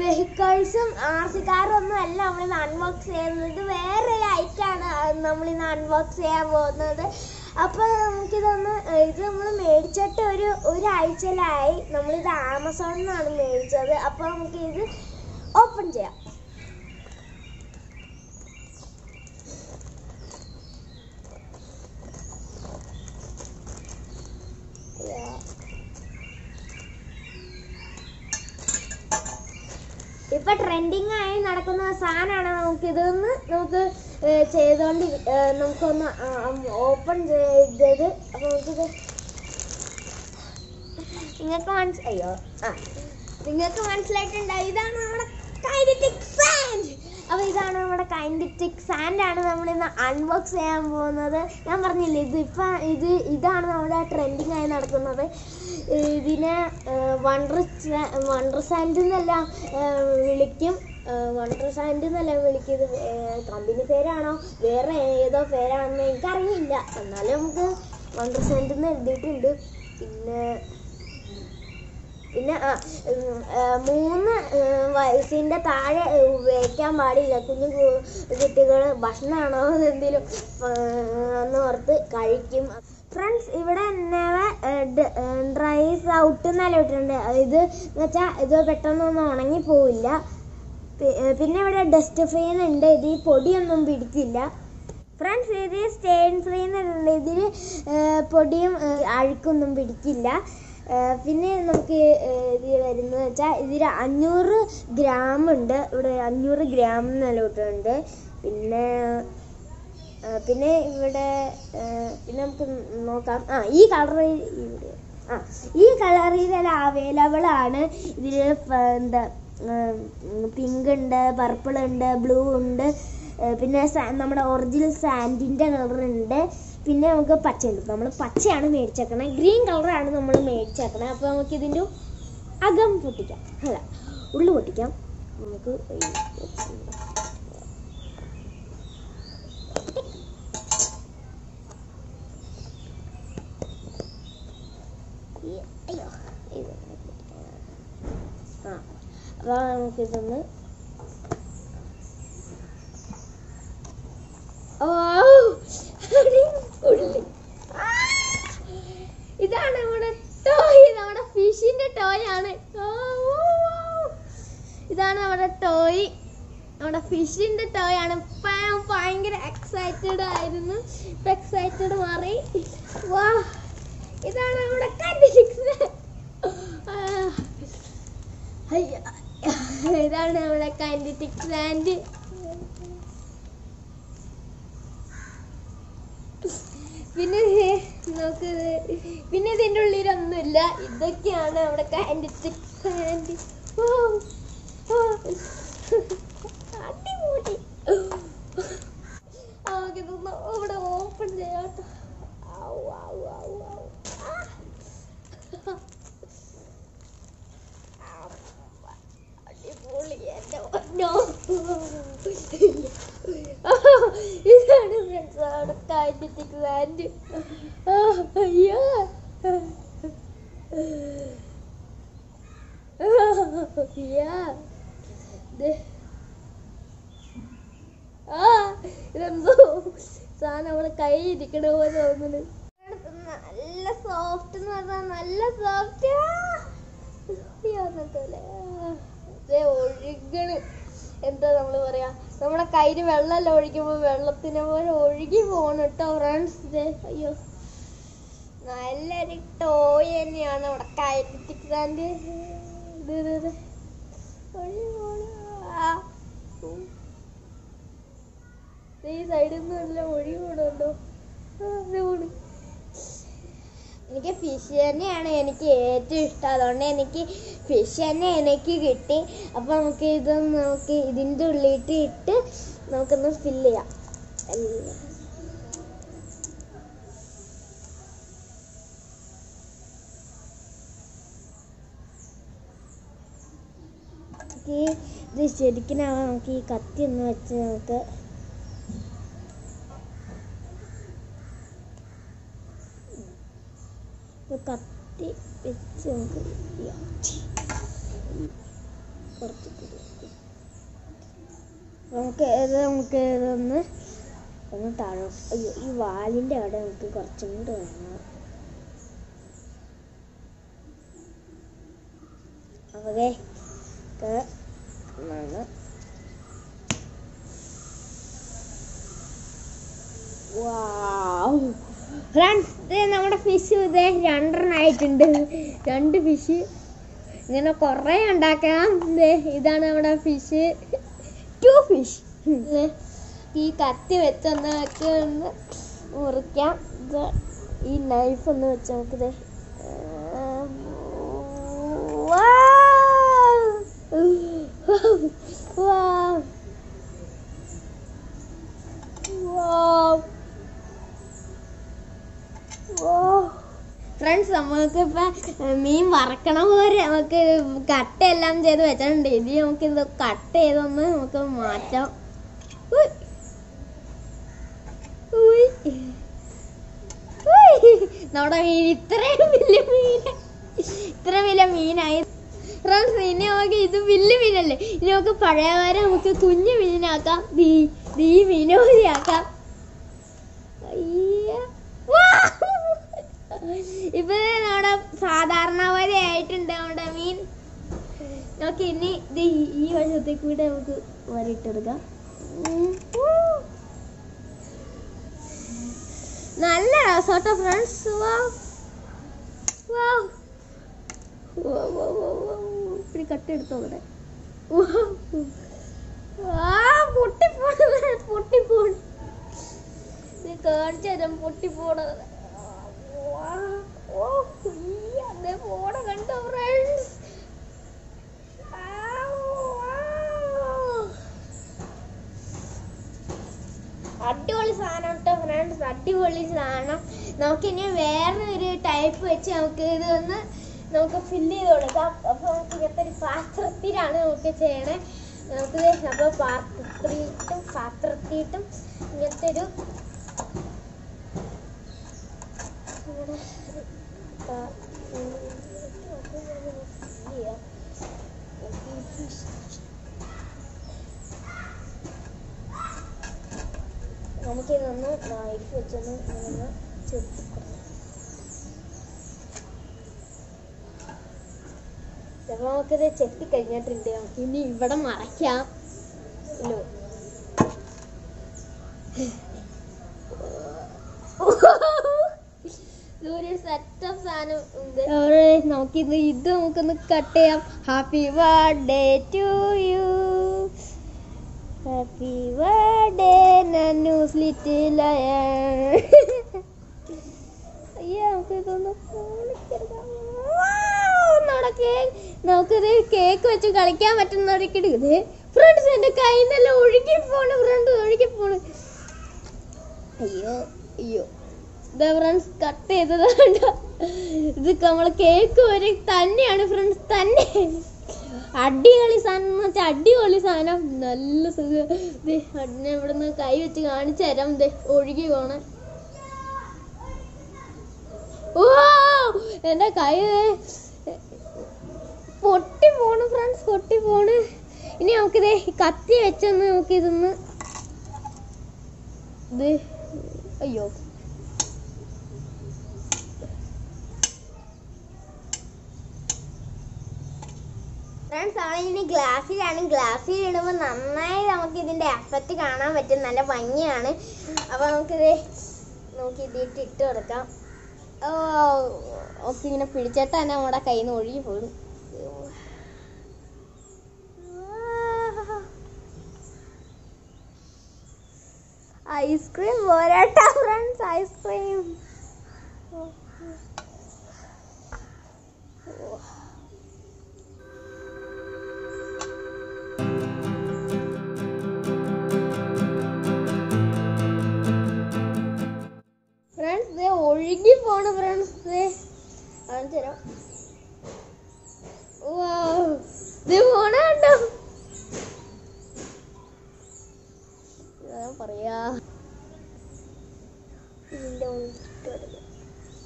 വെഹിക്കിൾസും RC കാറും ഒന്നും അല്ല നമ്മളിന്ന് അൺബോക്സ് ചെയ്യുന്നത്. വേറൊരു ഐറ്റാണ് നമ്മളിന്ന് അൺബോക്സ് ചെയ്യാൻ പോകുന്നത്. അപ്പോൾ നമുക്കിതൊന്ന് ഇത് നമ്മൾ മേടിച്ചിട്ട് ഒരാഴ്ചയിലായി. നമ്മളിത് ആമസോണിൽ നിന്നാണ് മേടിച്ചത്. അപ്പോൾ നമുക്കിത് ഓപ്പൺ ചെയ്യാം. ഇപ്പൊ ട്രെൻഡിങ് ആയി നടക്കുന്ന സാധനമാണ്. നമുക്ക് ചെയ്തോണ്ട് നമുക്കൊന്ന് ഓപ്പൺ ചെയ്തത്. അപ്പൊ നമുക്കിത് നിങ്ങൾക്ക് മനസ്സിലായിട്ടുണ്ടാവും. ഇതാണ് നമ്മുടെ കൈനറ്റിക് സാൻഡ്. അപ്പൊ ഇതാണ് നമ്മുടെ കൈനറ്റിക് സാൻഡാണ് നമ്മളിന്ന് അൺബോക്സ് ചെയ്യാൻ പോകുന്നത്. ഞാൻ പറഞ്ഞില്ലേ ഇതാണ് നമ്മുടെ ട്രെൻഡിങ് ആയി നടക്കുന്നത്. ഇതിനെ വണ്ടർ സാൻഡ് എന്നെല്ലാം വിളിക്കും. വണ്ടർ സാൻഡ് എന്നെല്ലാം വിളിക്കും. ഇത് കമ്പനി പേരാണോ വേറെ ഏതോ പേരാണെന്ന് എനിക്കറിയില്ല. എന്നാലും നമുക്ക് വണ്ടർ സാൻഡ് എന്ന് എഴുതിയിട്ടുണ്ട്. പിന്നെ 3 വയസ്സിൻ്റെ താഴെ ഉപയോഗിക്കാൻ പാടില്ല. കുട്ടികൾ ഭക്ഷണമാണോ എന്തെങ്കിലും എന്ന് ഓർത്ത് കഴിക്കും. ഫ്രണ്ട്സ്, ഇവിടെ ഡ്രൈസ് ഔട്ട് എന്നല്ല ഇട്ടിട്ടുണ്ട്. ഇത് എന്ന് വെച്ചാൽ ഇത് പെട്ടെന്നൊന്നും ഉണങ്ങിപ്പോവില്ല. പിന്നെ ഇവിടെ ഡസ്റ്റ് ഫ്രീ ഉണ്ട്. ഇത് ഈ പൊടിയൊന്നും പിടിക്കില്ല. ഫ്രണ്ട്സ്, ഇത് സ്റ്റെയിൻ ഫ്രീ എന്നുണ്ട്. ഇതിൽ പൊടിയും അഴുക്കൊന്നും പിടിക്കില്ല. പിന്നെ നമുക്ക് ഇത് വരുന്നത് വെച്ചാൽ ഇതിൽ 500 ഗ്രാം ഉണ്ട്. ഇവിടെ 500 ഗ്രാം എന്നല്ല ഇട്ടിട്ടുണ്ട്. പിന്നെ ഇവിടെ പിന്നെ നമുക്ക് നോക്കാം. ഈ കളറിലെല്ലാം അവൈലബിൾ ആണ്. ഇതിൽ പിങ്ക് ഉണ്ട്, പർപ്പിൾ ഉണ്ട്, ബ്ലൂ ഉണ്ട്. പിന്നെ നമ്മുടെ ഒറിജിനൽ സാൻഡിൻ്റെ കളറുണ്ട്. പിന്നെ നമുക്ക് പച്ചയുണ്ട്. നമ്മൾ പച്ചയാണ് മേടിച്ചേക്കണേ. ഗ്രീൻ കളറാണ് നമ്മൾ മേടിച്ചേക്കണേ. അപ്പോൾ നമുക്ക് ഇതിൻ്റെ അകം പൊട്ടിക്കാം. അല്ല, ഉള്ളു പൊട്ടിക്കാം. നമുക്ക് അപ്പോൾ നമുക്കിതൊന്ന് ഇതാണ് നമ്മുടെ ടോയ്. നമ്മുടെ ഫിഷിന്റെ ടോയ് ആണ്. ഇതാണ് നമ്മുടെ ടോയ്. നമ്മുടെ ഫിഷിന്റെ ടോയ് ആണ്. ഭയങ്കര എക്സൈറ്റഡ് ആയിരുന്നു. ഇപ്പൊ എക്സൈറ്റഡ് മാറി. വാ, ഇതാണ് നമ്മുടെ ഇതാണ് നമ്മുടെ കൈനറ്റിക് സാൻഡ്. പിന്നെ ഇതിൻ്റെ ഉള്ളിലൊന്നുമില്ല. ഇതൊക്കെയാണ് നമ്മുടെ കൈനറ്റിക് സാൻഡ്. അടിപൊളി. നമുക്കിതൊന്ന് ഇവിടെ ഓപ്പൺ ചെയ്യാട്ടോ. അടിപൊളി. ഇതാണ് ഫ്രണ്ട്സ് അവിടെ കൈനറ്റിക് സാൻഡ്. അയ്യോ, ഇതെന്തോ സാധനം നമ്മുടെ കയ്യിൽ ഇരിക്കണ പോലെ തോന്നുന്നു. നല്ല സോഫ്റ്റ് എന്ന് പറഞ്ഞാൽ നല്ല സോഫ്റ്റ്. ഒഴുകണ്. എന്താ നമ്മൾ പറയാ, നമ്മുടെ കയ്യിൽ വെള്ളമല്ല ഒഴിക്കുമ്പോൾ വെള്ളത്തിനെ പോലെ ഒഴുകി പോകണം കേട്ടോ ഫ്രണ്ട്സ്. അയ്യോ, നല്ലൊരു ടോയ് തന്നെയാണ് നമ്മുടെ കൈനറ്റിക് സാൻഡ്. ഈ സൈഡിൽ നിന്ന് നല്ല ഒഴുകി പോകണുണ്ടോ? എനിക്ക് ഫിഷ് തന്നെയാണ് എനിക്ക് ഏറ്റവും ഇഷ്ടം. അതുകൊണ്ട് എനിക്ക് ഫിഷ് തന്നെ എനിക്ക് കിട്ടി. അപ്പോൾ നമുക്ക് ഇതിൻ്റെ ഉള്ളിട്ട് ഇട്ട് നമുക്കൊന്ന് ഫില്ല് ചെയ്യാം. ഇത് ശരിക്കും നമുക്ക് ഈ കത്തി ഒന്ന് വെച്ച് നമുക്ക് കത്തി വെച്ച് നമുക്ക് നമുക്ക് ഇതൊന്ന് താഴെ. അയ്യോ, ഈ വാലിൻ്റെ അവിടെ നമുക്ക് കുറച്ചും കൂടെ വേണം. അവിടെ ഫ്രണ്ട്സ്, നമ്മുടെ ഫിഷ് ഇതേ 2 ആയിട്ടുണ്ട്. 2 ഫിഷ് ഇങ്ങനെ കുറേ ഉണ്ടാക്കാം. ഇതാണ് നമ്മുടെ ഫിഷ്, 2 ഫിഷ്. ഈ കത്തി വെച്ചൊന്ന് മുറിക്കാം. ഈ നൈഫ് ഒന്ന് വെച്ച് നമുക്കിത് ഫ്രണ്ട്സ്, നമുക്കിപ്പോൾ മീൻ വറക്കണ പോലെ നമുക്ക് കട്ടയെല്ലാം ചെയ്ത് വെച്ചിട്ടുണ്ട്. ഇത് നമുക്കിത് കട്ട് ചെയ്തൊന്ന് നമുക്ക് മാറ്റാം. നമ്മുടെ മീൻ ഇത്രയും വലിയ മീനായി ഫ്രണ്ട്സ്. ഇനി നമുക്ക് ഇത് വലിയ മീനല്ലേ, ഇനി നമുക്ക് പഴയവരെ നമുക്ക് കുഞ്ഞു മീനാക്കാം. ഈ മീനോലിയാക്കാം. ഇപ്പൊ നമ്മുടെ സാധാരണ പോലെ ആയിട്ടുണ്ട് നമ്മുടെ മീൻ. നമുക്ക് ഇനി ഈ വശത്തേക്ക് കൂടെ നമുക്ക് വരയിട്ടെടുക്കാം. നല്ല രസോട്ടോ ഫ്രണ്ട്സ്. ഇപ്പഴി കട്ടെടുത്തോ ഇവിടെ. പൊട്ടിപ്പോണ് കാണിച്ചു തരാം. പൊട്ടിപ്പോണത് പോണ കണ്ടോ ഫ്രണ്ട്സ്? അടിപൊളി സാധനം കേട്ടോ ഫ്രണ്ട്സ്, അടിപൊളി സാധനം. നമുക്കിനി വേറൊരു ടൈപ്പ് വെച്ച് നമുക്ക് ഇതൊന്ന് നമുക്ക് ഫില്ല് ചെയ്ത് കൊടുക്കാം. അപ്പോൾ നമുക്ക് ഇങ്ങനത്തെ ഒരു പാത്രത്തിലാണ് നമുക്ക് ചെയ്യണേ. നമുക്ക് അപ്പോൾ പാത്രത്തിയിട്ടും ഇങ്ങനത്തെ ഒരു നമുക്കിതൊന്ന് നൈഫ് വെച്ചൊന്ന് ഇങ്ങനെ ചെത്തിക്കൊടുക്കാം. ചിലപ്പോൾ നമുക്കിത് ചെത്തി കഴിഞ്ഞിട്ടുണ്ട്. നമുക്ക് ഇനി ഇവിടെ മറയ്ക്കാം. ഒരു സെറ്റപ്പ് സാധനം ഉണ്ട്. നമുക്കിത് നമുക്കൊന്ന് കട്ട് ചെയ്യാം. Happy birthday to you, happy birthday Nannus little lion. അയ്യോ, നമുക്കിതൊന്ന് നമുക്കിത് കേക്ക് വെച്ച് കളിക്കാൻ പറ്റുന്നവരൊക്കെ ഇത്. ഫ്രണ്ട്സ്, എൻ്റെ കയ്യിൽ നിന്നെല്ലാം ഒഴുകിപ്പോണ് ഫ്രണ്ട്സ്, ഒഴുകിപ്പോണ്. അയ്യോ ഇതാ ഫ്രണ്ട്സ്, കട്ട് ചെയ്തതാണ്. ഇത് നമ്മൾ കേക്ക് വരെ തന്നെയാണ് ഫ്രണ്ട്സ്, തന്നെ. അടിപൊളി സാധനം എന്ന് വെച്ചാൽ അടിപൊളി സാധനം, നല്ല സുഖം. ഇവിടുന്ന് കൈ വെച്ച് കാണിച്ചു തരാം. ഒഴുകി പോണേ. ഓ, എൻ്റെ കൈ പൊട്ടി പോണ് ഫ്രണ്ട്സ്, പൊട്ടി പോണ്. ഇനി നമുക്കിത് കത്തി വെച്ചൊന്ന് നമുക്കിതൊന്ന് അയ്യോ ഫ്രണ്ട്സ്, അവളിനി ഗ്ലാസ്സിലാണ്. ഗ്ലാസ്സിൽ ഇടുമ്പോൾ നന്നായി നമുക്ക് ഇതിൻ്റെ എഫക്റ്റ് കാണാൻ പറ്റും, നല്ല ഭംഗിയാണ്. അപ്പോൾ നമുക്കിതിട്ട് ഇട്ട് കൊടുക്കാം. ഓക്കെ, ഇങ്ങനെ പിടിച്ചിട്ട് തന്നെ നമ്മുടെ കയ്യിൽ നിന്ന് ഒഴുകി പോകും. ഐസ്ക്രീം പോരാട്ടോ ഫ്രണ്ട്സ്, ഐസ്ക്രീം. ഫ്രണ്ട്സ്, ഒഴുകി പോണ് ഫ്രണ്ട്സ്. കാണിച്ചു തരാം. പോണ കണ്ടോ? പറയാ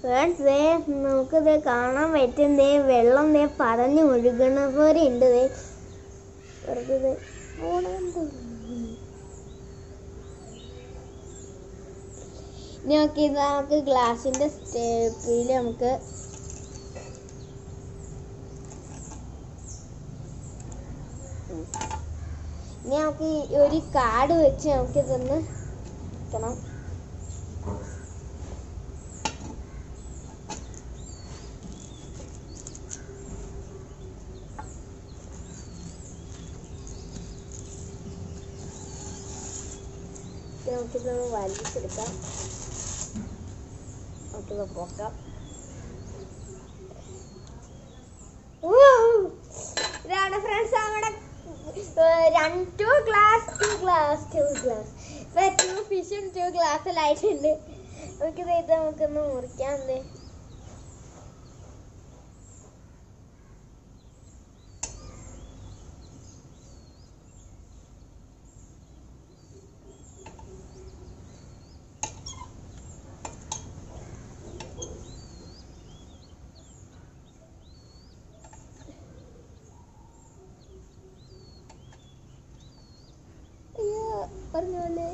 ഫ്രണ്ട്സ്, നമുക്കിത് കാണാൻ പറ്റും. വെള്ളം പതഞ്ഞ് ഒഴുകണ പോലെ ഉണ്ട്. വെറുതെ ഇനി നമുക്ക് ഗ്ലാസിന്റെ സ്റ്റെപ്പിൽ നമുക്ക് ഇനി നമുക്ക് ഒരു കാർഡ് വെച്ച് നമുക്ക് ഇതൊന്ന് വെക്കണം. നമുക്കിതൊന്ന് വലിച്ചെടുക്കാം. നമുക്കിത് പോക്കാം. ഇതാണ് ഫ്രണ്ട്സ് നമ്മുടെ 2 ഫിഷും 2 ഗ്ലാസ്സിലായിട്ടുണ്ട്. നമുക്കിത് നമുക്കൊന്ന് മുറിക്കാം. പറഞ്ഞോളേ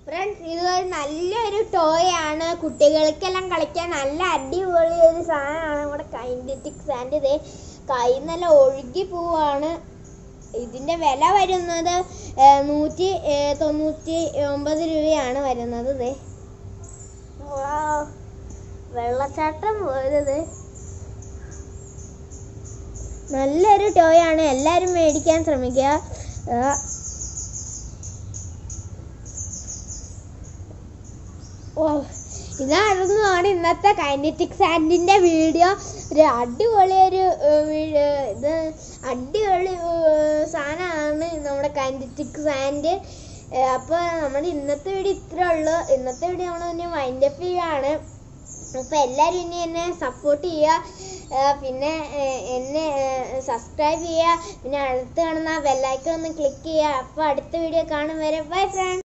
ഫ്രണ്ട്സ്, ഇതൊരു നല്ലൊരു ടോയ് ആണ്. കുട്ടികൾക്കെല്ലാം കളിക്കാൻ നല്ല അടിപൊളി ഒരു സാധനമാണ് നമ്മുടെ കൈനറ്റിക് സാൻഡ്. ഇതേ കൈ നല്ല ഒഴുകി പോവാണ്. ഇതിന്റെ വില വരുന്നത് 199 രൂപയാണ് വരുന്നത്. ഇതേ വെള്ളച്ചാട്ടം പോയത് നല്ലൊരു ടോയ് ആണ്. എല്ലാരും മേടിക്കാൻ ശ്രമിക്കുക. ഇതാണ് ഇന്നത്തെ കൈനറ്റിക് സാൻഡിന്റെ വീഡിയോ. ഒരു അടിപൊളി സാധനമാണ് നമ്മുടെ കൈനറ്റിക് സാൻഡ്. അപ്പോൾ നമ്മുടെ ഇന്നത്തെ വീഡിയോ ഇത്രേ ഉള്ളൂ. ഇന്നത്തെ വീഡിയോ നമ്മൾ ഇനി വൈൻഡപ്പ് ചെയ്യുകയാണ്. അപ്പോൾ എല്ലാവരും ഇനി എന്നെ സപ്പോർട്ട് ചെയ്യുക, പിന്നെ എന്നെ സബ്സ്ക്രൈബ് ചെയ്യുക, പിന്നെ അടുത്ത് കാണുന്ന ബെല്ലൈക്കൺ ഒന്ന് ക്ലിക്ക് ചെയ്യുക. അപ്പോൾ അടുത്ത വീഡിയോ കാണും വരെ ബൈ ഫ്രണ്ട്സ്.